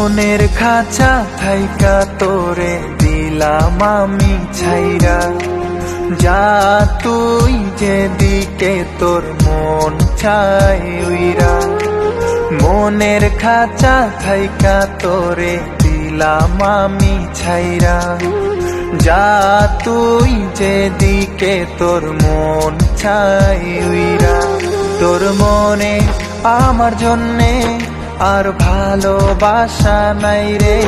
মনের খাঁচা থাইকা তোরে দিলাম আমি ছাইরা, যা তুই যেদিকে তোর মন চাই উইরা। মনের খাঁচা থাইকা তোরে দিলাম আমি ছাইরা, যা তুই যেদিকে তোর মন চাই উইরা। তোর মনে আমার জন্যে আর ভালোবাসা নাই রে,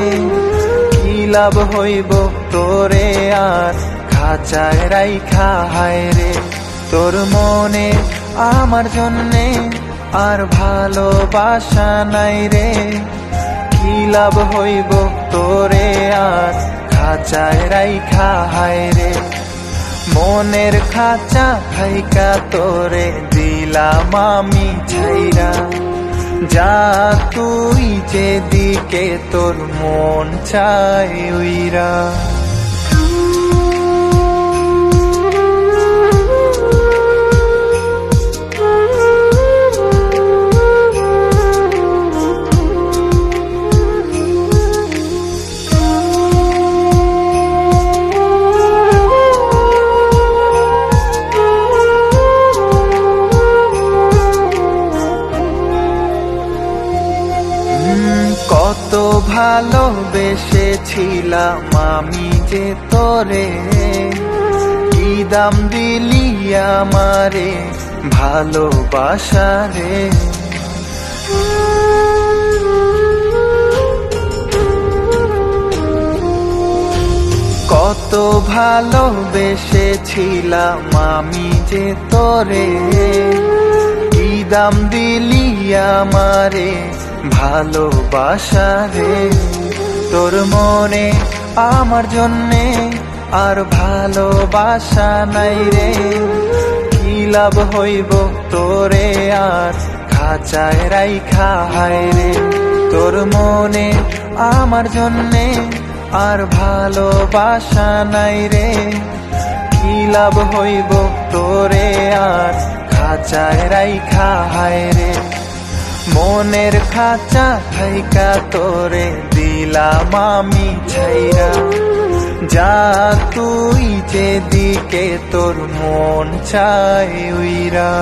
কি লাভ হইব তোরে আর খাঁচায় রাইখা হায় রে। তোর মনে আমার জন্যে আর ভালোবাসা নাই রে, কি লাভ হইব তোরে আর খাঁচায় রাইখা হায় রে। মনের খাঁচা থাইকা তোরে দিলাম আমি ছাইরা, যা তুই যেদিকে তোর মন চাই উইরা। কত ভালোবেসেছিলাম আমি যে তোরে, কি দাম দিলি আমারে ভালোবাসা রে। কত ভালোবেসেছিলাম আমি যে তোরে, কি দাম দিলি আমারে ভালোবাসা রে। তোর মনে আমার জন্যে আর ভালোবাসা নাই রে, কি লাভ হইব তোরে আর খাঁচায় রাইখা হায় রে। তোর মনে আমার জন্যে আর ভালোবাসা নাই রে, কি লাভ হইব তোরে আর খাঁচায় রাইখা হায় রে। মনের খাঁচা থাইকা তোরে দিলাম আমি ছাইরা, যা তুই যেদিকে তোর মন চাই উইরা।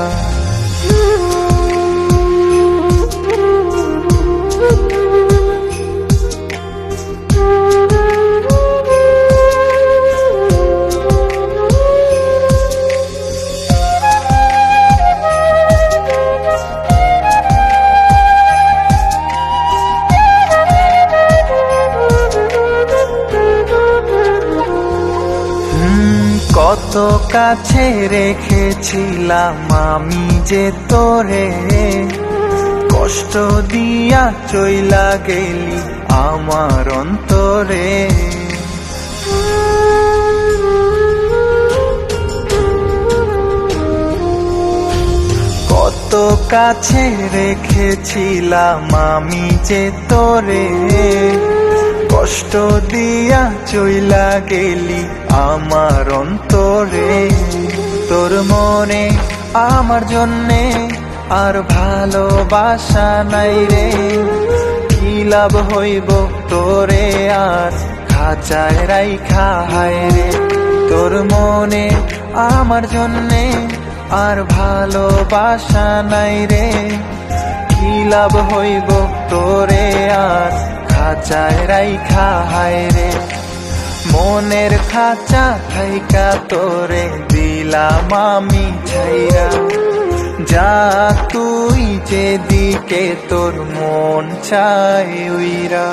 কত কাছে রেখেছিলাম আমি যে তোরে, কষ্ট দিয়া চইলা গেলি আমার অন্তরে। কত কাছে রেখেছিলাম আমি যে তোরে, কষ্ট দিয়া চইলা গেলি আমার অন্তরে। তোর মনে আমার জন্যে আর ভালোবাসা নাই রে, কি লাভ হইব তোরে আর খাঁচায় রাইখা হায় রে। তোর মনে আমার জন্যে আর ভালোবাসা নাই রে, কি লাভ হইব তোরে আর খাঁচায় রাইখা হায় রে। মনের খাঁচা থাইকা তোরে দিলাম আমি ছাইরা, যা তুই যেদিকে তোর মন চাই উইরা।